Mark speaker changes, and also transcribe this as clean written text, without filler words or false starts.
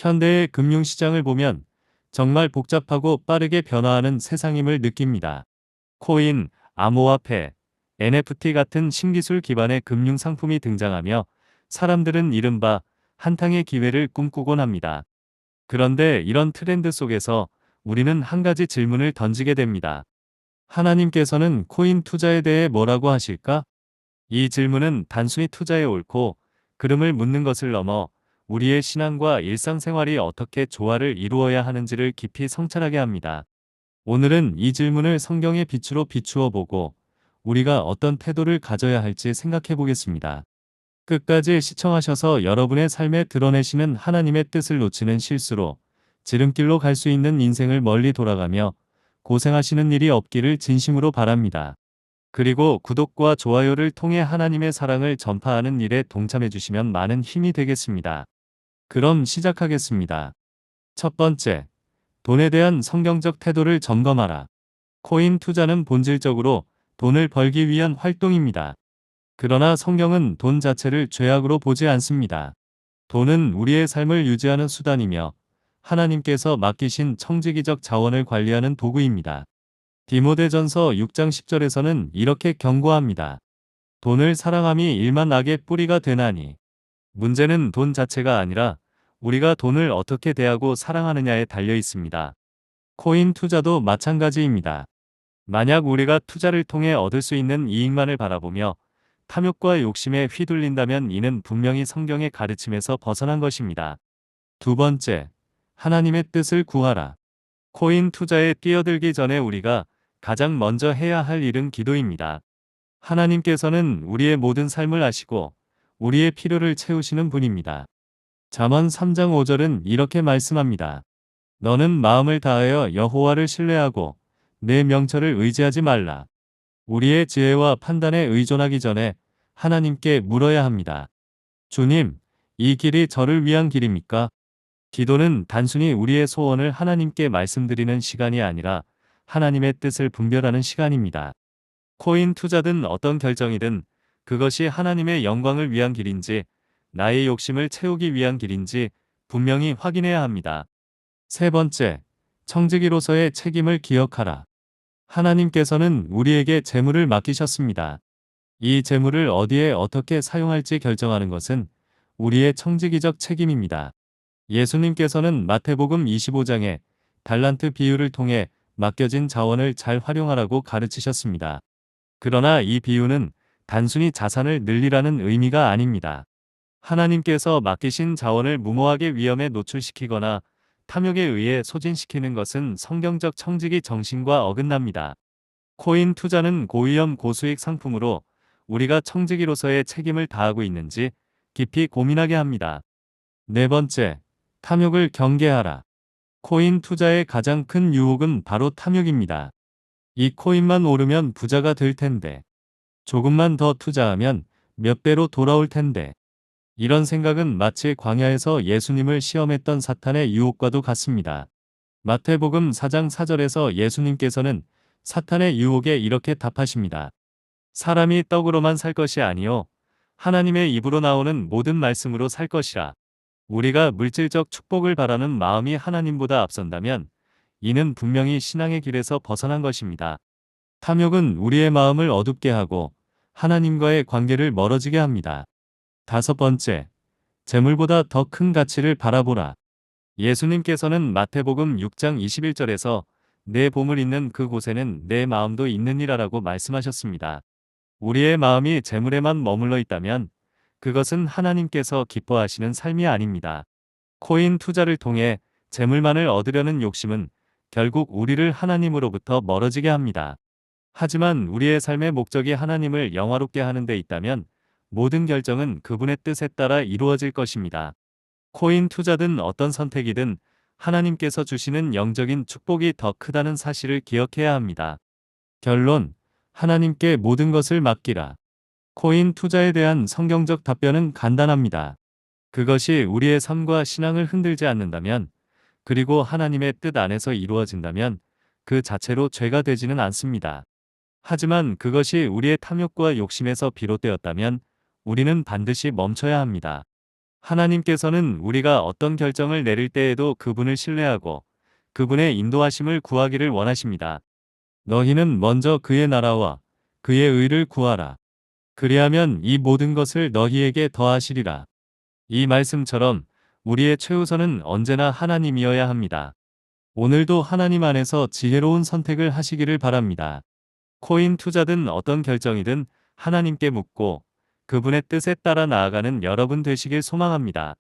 Speaker 1: 현대의 금융시장을 보면 정말 복잡하고 빠르게 변화하는 세상임을 느낍니다. 코인, 암호화폐, NFT 같은 신기술 기반의 금융 상품이 등장하며 사람들은 이른바 한탕의 기회를 꿈꾸곤 합니다. 그런데 이런 트렌드 속에서 우리는 한 가지 질문을 던지게 됩니다. 하나님께서는 코인 투자에 대해 뭐라고 하실까? 이 질문은 단순히 투자의 옳고 그름을 묻는 것을 넘어 우리의 신앙과 일상생활이 어떻게 조화를 이루어야 하는지를 깊이 성찰하게 합니다. 오늘은 이 질문을 성경의 빛으로 비추어 보고 우리가 어떤 태도를 가져야 할지 생각해 보겠습니다. 끝까지 시청하셔서 여러분의 삶에 드러내시는 하나님의 뜻을 놓치는 실수로 지름길로 갈 수 있는 인생을 멀리 돌아가며 고생하시는 일이 없기를 진심으로 바랍니다. 그리고 구독과 좋아요를 통해 하나님의 사랑을 전파하는 일에 동참해 주시면 많은 힘이 되겠습니다. 그럼 시작하겠습니다. 첫 번째, 돈에 대한 성경적 태도를 점검하라. 코인 투자는 본질적으로 돈을 벌기 위한 활동입니다. 그러나 성경은 돈 자체를 죄악으로 보지 않습니다. 돈은 우리의 삶을 유지하는 수단이며 하나님께서 맡기신 청지기적 자원을 관리하는 도구입니다. 디모데전서 6장 10절에서는 이렇게 경고합니다. 돈을 사랑함이 일만 악의 뿌리가 되나니. 문제는 돈 자체가 아니라 우리가 돈을 어떻게 대하고 사랑하느냐에 달려 있습니다. 코인 투자도 마찬가지입니다. 만약 우리가 투자를 통해 얻을 수 있는 이익만을 바라보며 탐욕과 욕심에 휘둘린다면 이는 분명히 성경의 가르침에서 벗어난 것입니다. 두 번째, 하나님의 뜻을 구하라. 코인 투자에 뛰어들기 전에 우리가 가장 먼저 해야 할 일은 기도입니다. 하나님께서는 우리의 모든 삶을 아시고 우리의 필요를 채우시는 분입니다. 잠언 3장 5절은 이렇게 말씀합니다. 너는 마음을 다하여 여호와를 신뢰하고 내 명철을 의지하지 말라. 우리의 지혜와 판단에 의존하기 전에 하나님께 물어야 합니다. 주님, 이 길이 저를 위한 길입니까? 기도는 단순히 우리의 소원을 하나님께 말씀드리는 시간이 아니라 하나님의 뜻을 분별하는 시간입니다. 코인 투자든 어떤 결정이든 그것이 하나님의 영광을 위한 길인지 나의 욕심을 채우기 위한 길인지 분명히 확인해야 합니다. 세 번째, 청지기로서의 책임을 기억하라. 하나님께서는 우리에게 재물을 맡기셨습니다. 이 재물을 어디에 어떻게 사용할지 결정하는 것은 우리의 청지기적 책임입니다. 예수님께서는 마태복음 25장에 달란트 비유를 통해 맡겨진 자원을 잘 활용하라고 가르치셨습니다. 그러나 이 비유는 단순히 자산을 늘리라는 의미가 아닙니다. 하나님께서 맡기신 자원을 무모하게 위험에 노출시키거나 탐욕에 의해 소진시키는 것은 성경적 청지기 정신과 어긋납니다. 코인 투자는 고위험 고수익 상품으로 우리가 청지기로서의 책임을 다하고 있는지 깊이 고민하게 합니다. 네 번째, 탐욕을 경계하라. 코인 투자의 가장 큰 유혹은 바로 탐욕입니다. 이 코인만 오르면 부자가 될 텐데, 조금만 더 투자하면 몇 배로 돌아올 텐데. 이런 생각은 마치 광야에서 예수님을 시험했던 사탄의 유혹과도 같습니다. 마태복음 4장 4절에서 예수님께서는 사탄의 유혹에 이렇게 답하십니다. 사람이 떡으로만 살 것이 아니요 하나님의 입으로 나오는 모든 말씀으로 살 것이라. 우리가 물질적 축복을 바라는 마음이 하나님보다 앞선다면 이는 분명히 신앙의 길에서 벗어난 것입니다. 탐욕은 우리의 마음을 어둡게 하고 하나님과의 관계를 멀어지게 합니다. 다섯 번째, 재물보다 더 큰 가치를 바라보라. 예수님께서는 마태복음 6장 21절에서 내 보물 있는 그곳에는 내 마음도 있느니라라고 말씀하셨습니다. 우리의 마음이 재물에만 머물러 있다면 그것은 하나님께서 기뻐하시는 삶이 아닙니다. 코인 투자를 통해 재물만을 얻으려는 욕심은 결국 우리를 하나님으로부터 멀어지게 합니다. 하지만 우리의 삶의 목적이 하나님을 영화롭게 하는 데 있다면 모든 결정은 그분의 뜻에 따라 이루어질 것입니다. 코인 투자든 어떤 선택이든 하나님께서 주시는 영적인 축복이 더 크다는 사실을 기억해야 합니다. 결론, 하나님께 모든 것을 맡기라. 코인 투자에 대한 성경적 답변은 간단합니다. 그것이 우리의 삶과 신앙을 흔들지 않는다면, 그리고 하나님의 뜻 안에서 이루어진다면 그 자체로 죄가 되지는 않습니다. 하지만 그것이 우리의 탐욕과 욕심에서 비롯되었다면 우리는 반드시 멈춰야 합니다. 하나님께서는 우리가 어떤 결정을 내릴 때에도 그분을 신뢰하고 그분의 인도하심을 구하기를 원하십니다. 너희는 먼저 그의 나라와 그의 의를 구하라. 그리하면 이 모든 것을 너희에게 더하시리라. 이 말씀처럼 우리의 최우선은 언제나 하나님이어야 합니다. 오늘도 하나님 안에서 지혜로운 선택을 하시기를 바랍니다. 코인 투자든 어떤 결정이든 하나님께 묻고 그분의 뜻에 따라 나아가는 여러분 되시길 소망합니다.